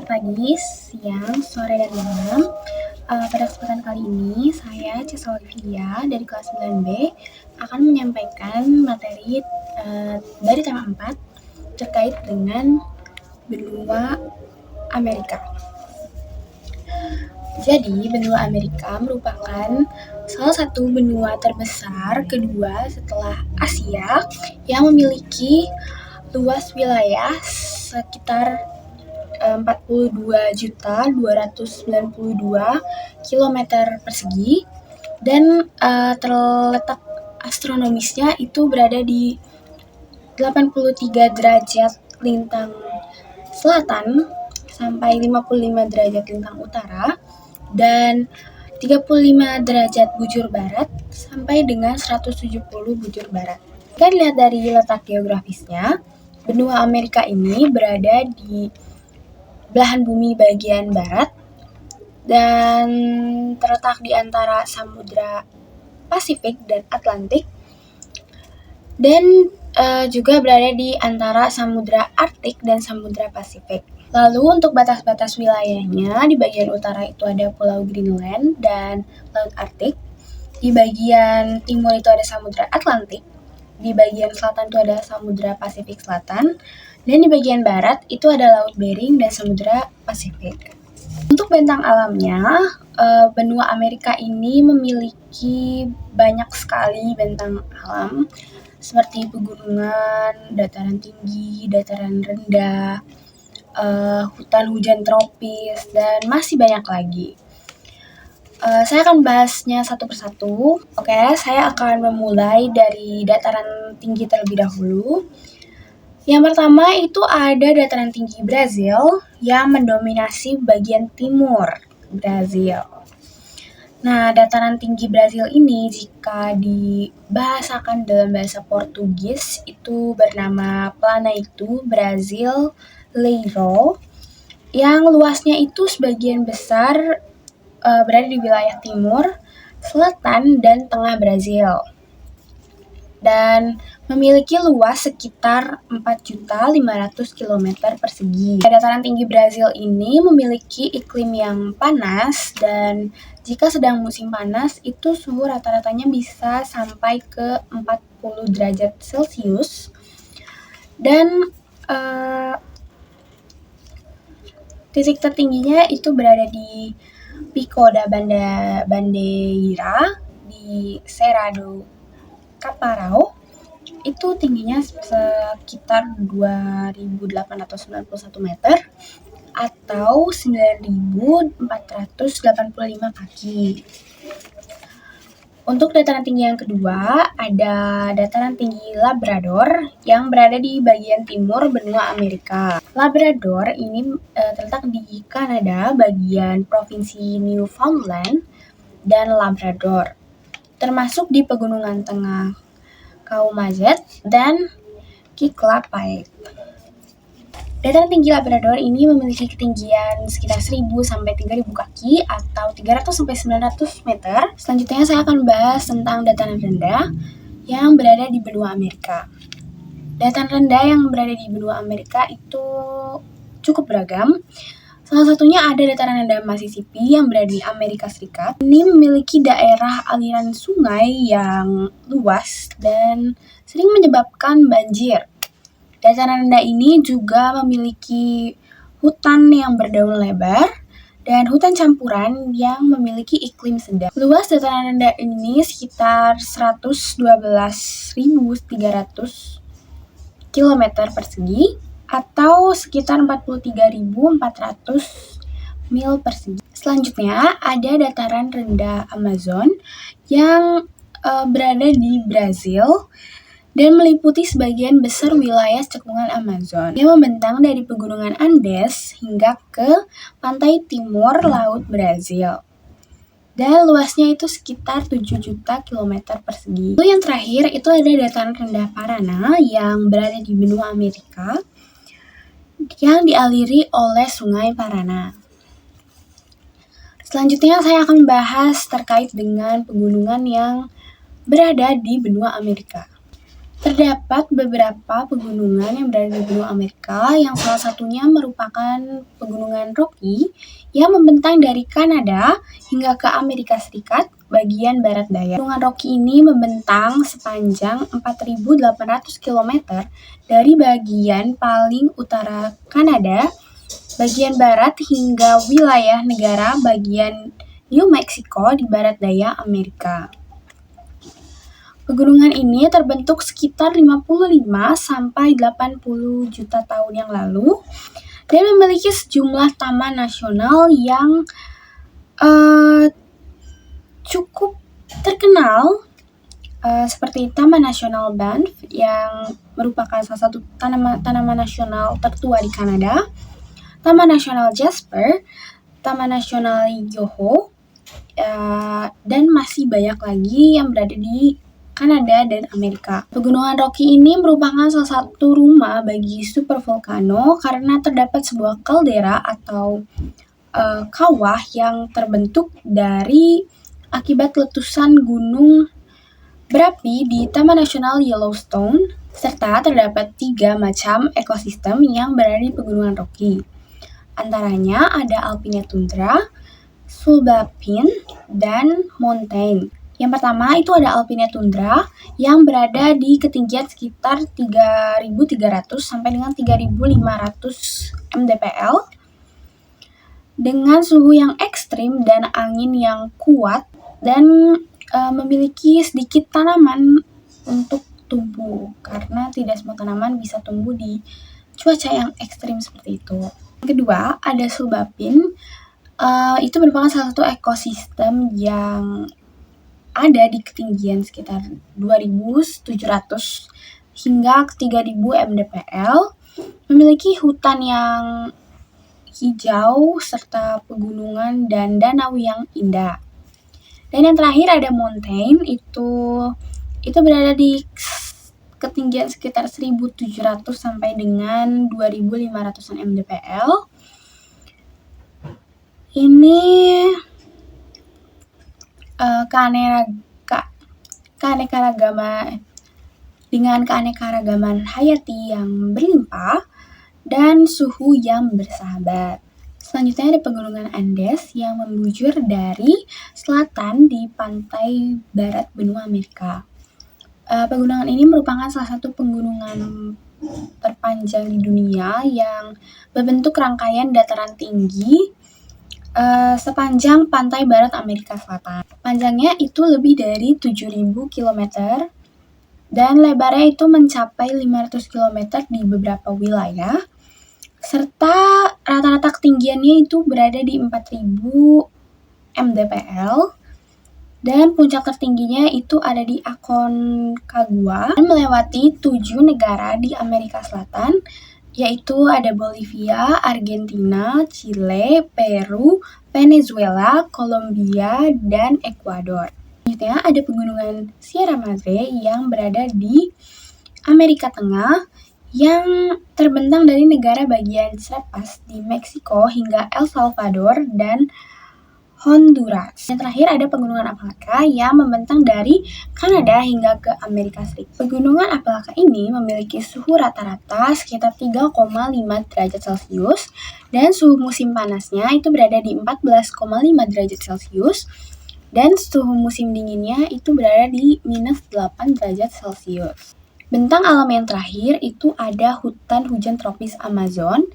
Selamat pagi, siang, sore, dan malam. Pada kesempatan kali ini, saya Cesa Olivia dari kelas 9B akan menyampaikan materi dari tema 4 terkait dengan benua Amerika. Jadi, benua Amerika merupakan salah satu benua terbesar kedua setelah Asia yang memiliki luas wilayah sekitar 42.292 km persegi dan terletak astronomisnya itu berada di 83 derajat lintang selatan sampai 55 derajat lintang utara dan 35 derajat bujur barat sampai dengan 170 bujur barat. Kita lihat dari letak geografisnya, benua Amerika ini berada di belahan bumi bagian barat dan terletak di antara Samudra Pasifik dan Atlantik dan juga berada di antara Samudra Arktik dan Samudra Pasifik. Lalu untuk batas-batas wilayahnya, di bagian utara itu ada Pulau Greenland dan Laut Arktik. Di bagian timur itu ada Samudra Atlantik. Di bagian selatan itu ada Samudra Pasifik Selatan. Dan di bagian barat itu ada Laut Bering dan Samudra Pasifik. Untuk bentang alamnya, benua Amerika ini memiliki banyak sekali bentang alam seperti pegunungan, dataran tinggi, dataran rendah, hutan hujan tropis, dan masih banyak lagi. Saya akan bahasnya satu persatu. Oke, saya akan memulai dari dataran tinggi terlebih dahulu. Yang pertama itu ada dataran tinggi Brazil yang mendominasi bagian timur Brazil. Nah, dataran tinggi Brazil ini jika dibahasakan dalam bahasa Portugis itu bernama Planalto Brasileiro yang luasnya itu sebagian besar berada di wilayah timur, selatan, dan tengah Brazil. Dan memiliki luas sekitar 4.500 km persegi. Dataran tinggi Brazil ini memiliki iklim yang panas dan jika sedang musim panas itu suhu rata-ratanya bisa sampai ke 40 derajat Celcius dan titik tertingginya itu berada di Pico da Bandeira di Serra do Caparaó. Itu tingginya sekitar 2.891 meter atau 9.485 kaki. Untuk dataran tinggi yang kedua, ada dataran tinggi Labrador yang berada di bagian timur benua Amerika. Labrador ini terletak di Kanada, bagian provinsi Newfoundland dan Labrador, termasuk di pegunungan tengah Kaumajet dan Kiklapait. Dataran tinggi Labrador ini memiliki ketinggian sekitar 1.000 sampai 3.000 kaki atau 300 sampai 900 meter. Selanjutnya saya akan bahas tentang dataran rendah yang berada di benua Amerika. Dataran rendah yang berada di benua Amerika itu cukup beragam. Salah satunya ada dataran rendah Mississippi yang berada di Amerika Serikat. Ini memiliki daerah aliran sungai yang luas dan sering menyebabkan banjir. Dataran rendah ini juga memiliki hutan yang berdaun lebar dan hutan campuran yang memiliki iklim sedang. Luas dataran rendah ini sekitar 112.300 km persegi atau sekitar 43.400 mil persegi. Selanjutnya ada dataran rendah Amazon yang berada di Brazil dan meliputi sebagian besar wilayah cekungan Amazon yang membentang dari pegunungan Andes hingga ke pantai timur laut Brazil. Dan luasnya itu sekitar 7 juta kilometer persegi. Lalu yang terakhir itu ada dataran rendah Paraná yang berada di benua Amerika yang dialiri oleh sungai Paraná. Selanjutnya saya akan bahas terkait dengan pegunungan yang berada di benua Amerika. Terdapat beberapa pegunungan yang berada di benua Amerika, yang salah satunya merupakan pegunungan Rocky yang membentang dari Kanada hingga ke Amerika Serikat bagian barat daya. Pegunungan Rocky ini membentang sepanjang 4.800 km dari bagian paling utara Kanada, bagian barat hingga wilayah negara bagian New Mexico di barat daya Amerika. Pegunungan ini terbentuk sekitar 55 sampai 80 juta tahun yang lalu dan memiliki sejumlah taman nasional yang cukup terkenal, seperti Taman Nasional Banff yang merupakan salah satu tanaman nasional tertua di Kanada, Taman Nasional Jasper, Taman Nasional Yoho, dan masih banyak lagi yang berada di Kanada dan Amerika. Pegunungan Rocky ini merupakan salah satu rumah bagi supervolcano karena terdapat sebuah kaldera atau kawah yang terbentuk dari akibat letusan gunung berapi di Taman Nasional Yellowstone, serta terdapat 3 macam ekosistem yang berada di Pegunungan Rocky. Antaranya ada alpine tundra, subalpine, dan montane. Yang pertama itu ada alpine tundra yang berada di ketinggian sekitar 3.300 sampai dengan 3.500 mdpl dengan suhu yang ekstrim dan angin yang kuat dan memiliki sedikit tanaman untuk tumbuh karena tidak semua tanaman bisa tumbuh di cuaca yang ekstrim seperti itu. Yang kedua ada subalpine, itu merupakan salah satu ekosistem yang ada di ketinggian sekitar 2.700 hingga 3.000 mdpl, memiliki hutan yang hijau serta pegunungan dan danau yang indah. Dan yang terakhir ada montane, itu berada di ketinggian sekitar 1.700 sampai dengan 2.500 mdpl. Ini keanekaragaman hayati yang berlimpah dan suhu yang bersahabat. Selanjutnya ada pegunungan Andes yang membujur dari selatan di pantai barat benua Amerika. Pegunungan ini merupakan salah satu pegunungan terpanjang di dunia yang berbentuk rangkaian dataran tinggi sepanjang pantai barat Amerika Selatan. Panjangnya itu lebih dari 7.000 km dan lebarnya itu mencapai 500 km di beberapa wilayah, serta rata-rata ketinggiannya itu berada di 4.000 mdpl dan puncak tertingginya itu ada di Aconcagua dan melewati 7 negara di Amerika Selatan, yaitu ada Bolivia, Argentina, Chile, Peru, Venezuela, Kolombia, dan Ekuador. Selanjutnya ada pegunungan Sierra Madre yang berada di Amerika Tengah yang terbentang dari negara bagian Chiapas di Meksiko hingga El Salvador dan Honduras. Yang terakhir ada pegunungan Appalachia yang membentang dari Kanada hingga ke Amerika Serikat. Pegunungan Appalachia ini memiliki suhu rata-rata sekitar 3,5 derajat Celcius dan suhu musim panasnya itu berada di 14,5 derajat Celcius dan suhu musim dinginnya itu berada di minus 8 derajat Celcius. Bentang alam yang terakhir itu ada hutan hujan tropis Amazon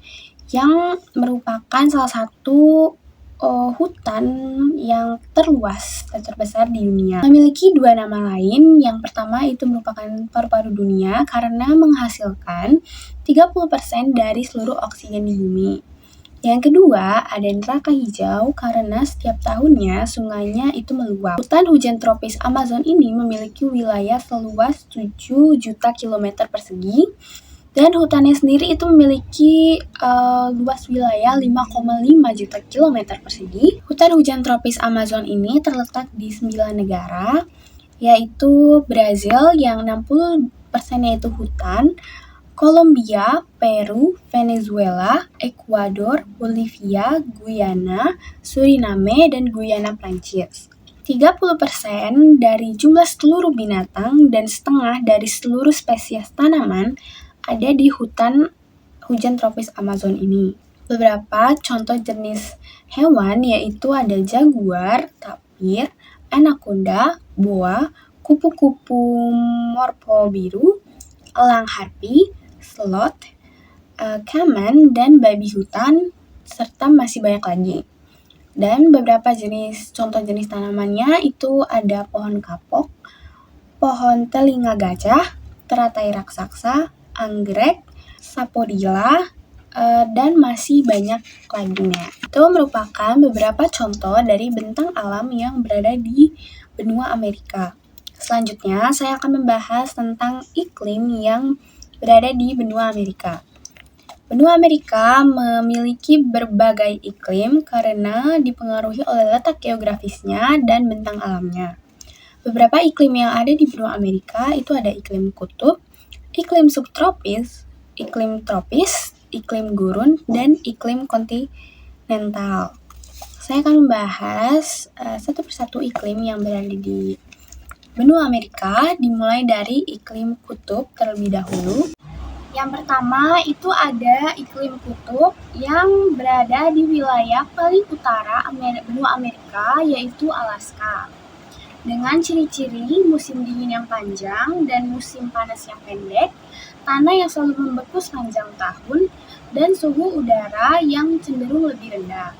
yang merupakan salah satu hutan yang terluas dan terbesar di dunia. Memiliki 2 nama lain. Yang pertama itu merupakan paru-paru dunia karena menghasilkan 30% dari seluruh oksigen di bumi. Yang kedua ada neraka hijau karena setiap tahunnya sungainya itu meluap. Hutan hujan tropis Amazon ini memiliki wilayah seluas 7 juta kilometer persegi. Dan hutannya sendiri itu memiliki luas wilayah 5,5 juta kilometer persegi. Hutan hujan tropis Amazon ini terletak di 9 negara, yaitu Brazil yang 60%-nya itu hutan, Kolombia, Peru, Venezuela, Ekuador, Bolivia, Guyana, Suriname, dan Guyana Prancis. 30% dari jumlah seluruh binatang dan setengah dari seluruh spesies tanaman ada di hujan tropis Amazon ini. Beberapa contoh jenis hewan yaitu ada jaguar, tapir, anaconda, boa, kupu-kupu morpho biru, elang harpi, sloth, kamen, dan babi hutan, serta masih banyak lagi. Dan beberapa contoh jenis tanamannya itu ada pohon kapok, pohon telinga gajah, teratai raksasa, anggrek, sapodila, dan masih banyak lainnya. Itu merupakan beberapa contoh dari bentang alam yang berada di benua Amerika. Selanjutnya, saya akan membahas tentang iklim yang berada di benua Amerika. Benua Amerika memiliki berbagai iklim karena dipengaruhi oleh letak geografisnya dan bentang alamnya. Beberapa iklim yang ada di benua Amerika itu ada iklim kutub, iklim subtropis, iklim tropis, iklim gurun, dan iklim kontinental. Saya akan membahas satu persatu iklim yang berada di benua Amerika, dimulai dari iklim kutub terlebih dahulu. Yang pertama itu ada iklim kutub yang berada di wilayah paling utara benua Amerika, yaitu Alaska. Dengan ciri-ciri musim dingin yang panjang dan musim panas yang pendek, tanah yang selalu membeku sepanjang tahun, dan suhu udara yang cenderung lebih rendah.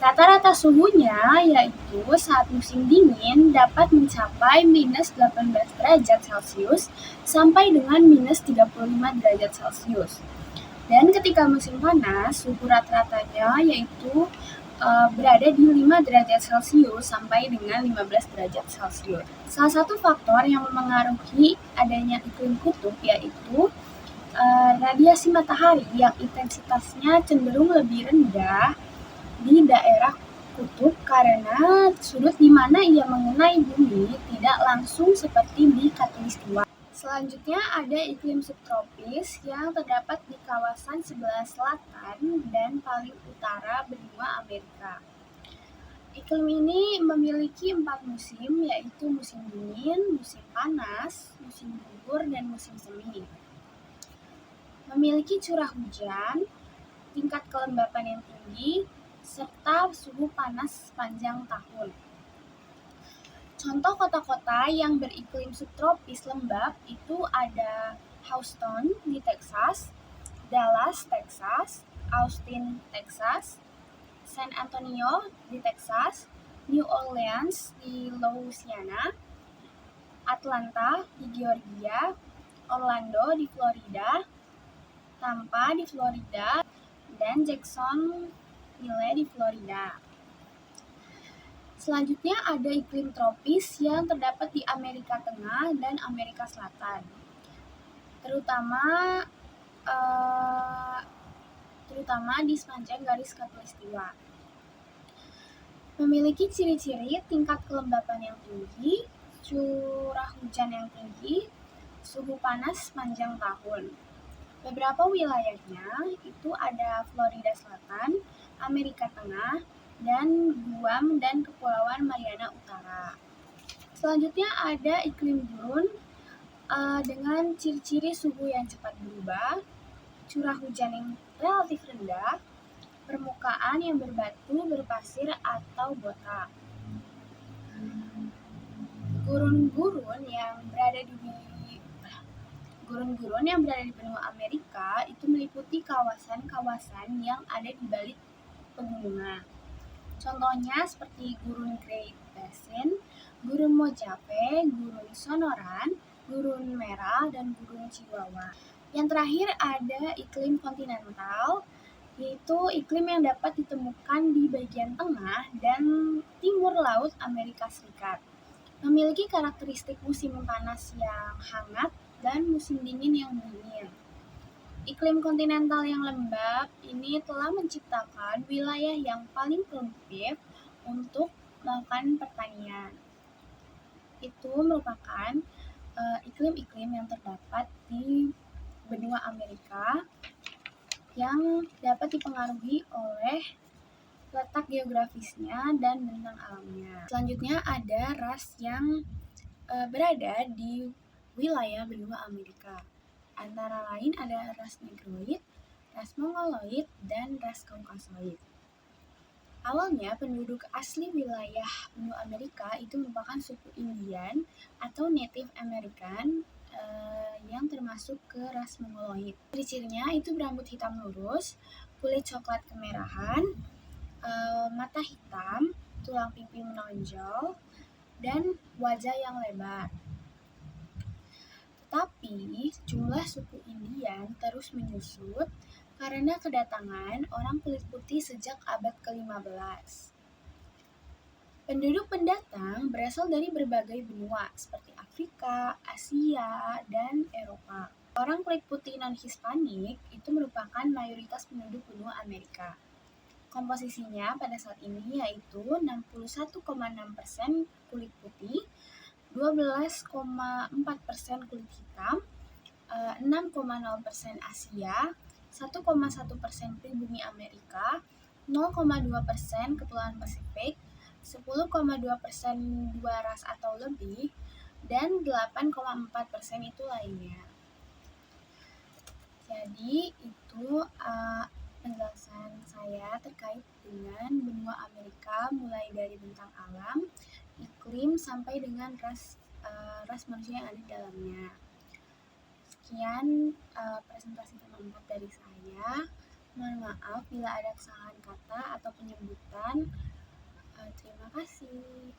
Rata-rata suhunya yaitu saat musim dingin dapat mencapai minus 18 derajat Celcius sampai dengan minus 35 derajat Celcius. Dan ketika musim panas, suhu rata-ratanya yaitu berada di 5 derajat Celcius sampai dengan 15 derajat Celcius. Salah satu faktor yang mempengaruhi adanya iklim kutub yaitu radiasi matahari yang intensitasnya cenderung lebih rendah di daerah kutub karena sudut di mana ia mengenai bumi tidak langsung seperti di khatulistiwa. Selanjutnya ada iklim subtropis yang terdapat di kawasan sebelah selatan dan paling utara benua Amerika. Iklim ini memiliki 4 musim, yaitu musim dingin, musim panas, musim gugur, dan musim semi. Memiliki curah hujan, tingkat kelembapan yang tinggi, serta suhu panas sepanjang tahun. Contoh kota-kota yang beriklim subtropis lembab itu ada Houston di Texas, Dallas, Texas, Austin, Texas, San Antonio di Texas, New Orleans di Louisiana, Atlanta di Georgia, Orlando di Florida, Tampa di Florida, dan Jacksonville di Florida. Selanjutnya ada iklim tropis yang terdapat di Amerika Tengah dan Amerika Selatan, terutama di sepanjang garis khatulistiwa. Memiliki ciri-ciri tingkat kelembapan yang tinggi, curah hujan yang tinggi, suhu panas sepanjang tahun. Beberapa wilayahnya itu ada Florida Selatan, Amerika Tengah, dan Guam dan Kepulauan Mariana Utara. Selanjutnya ada iklim gurun dengan ciri-ciri suhu yang cepat berubah, curah hujan yang relatif rendah, permukaan yang berbatu, berpasir, atau botak. Gurun-gurun yang berada di benua Amerika itu meliputi kawasan-kawasan yang ada di balik pegunungan. Contohnya seperti Gurun Great Basin, Gurun Mojave, Gurun Sonoran, Gurun Merah, dan Gurun Chihuahua. Yang terakhir ada iklim kontinental, yaitu iklim yang dapat ditemukan di bagian tengah dan timur laut Amerika Serikat. Memiliki karakteristik musim panas yang hangat dan musim dingin yang dingin. Iklim kontinental yang lembab ini telah menciptakan wilayah yang paling produktif untuk melakukan pertanian. Itu merupakan iklim-iklim yang terdapat di benua Amerika yang dapat dipengaruhi oleh letak geografisnya, dan bentang alamnya. Selanjutnya ada ras yang berada di wilayah benua Amerika. Antara lain ada ras Negroid, ras Mongoloid, dan ras Kaukasoid. Awalnya penduduk asli wilayah benua Amerika itu merupakan suku Indian atau Native American yang termasuk ke ras Mongoloid. Ciri-cirinya itu berambut hitam lurus, kulit coklat kemerahan, mata hitam, tulang pipi menonjol, dan wajah yang lebar. Tetapi jumlah suku Indian terus menyusut karena kedatangan orang kulit putih sejak abad ke-15. Penduduk pendatang berasal dari berbagai benua seperti Afrika, Asia, dan Eropa. Orang kulit putih non-Hispanik itu merupakan mayoritas penduduk benua Amerika. Komposisinya pada saat ini yaitu 61,6% kulit putih, 12,4% kulit hitam, 6,0% Asia, 1,1% pribumi Amerika, 0,2% Kepulauan Pasifik, 10,2% dua ras atau lebih, dan 8,4% itu lainnya. Jadi itu penjelasan saya terkait dengan benua Amerika, mulai dari bentang alam, iklim, sampai dengan ras manusia yang ada di dalamnya. Sekian presentasi tema 4 dari saya. Mohon maaf bila ada kesalahan kata atau penyebutan. Terima kasih.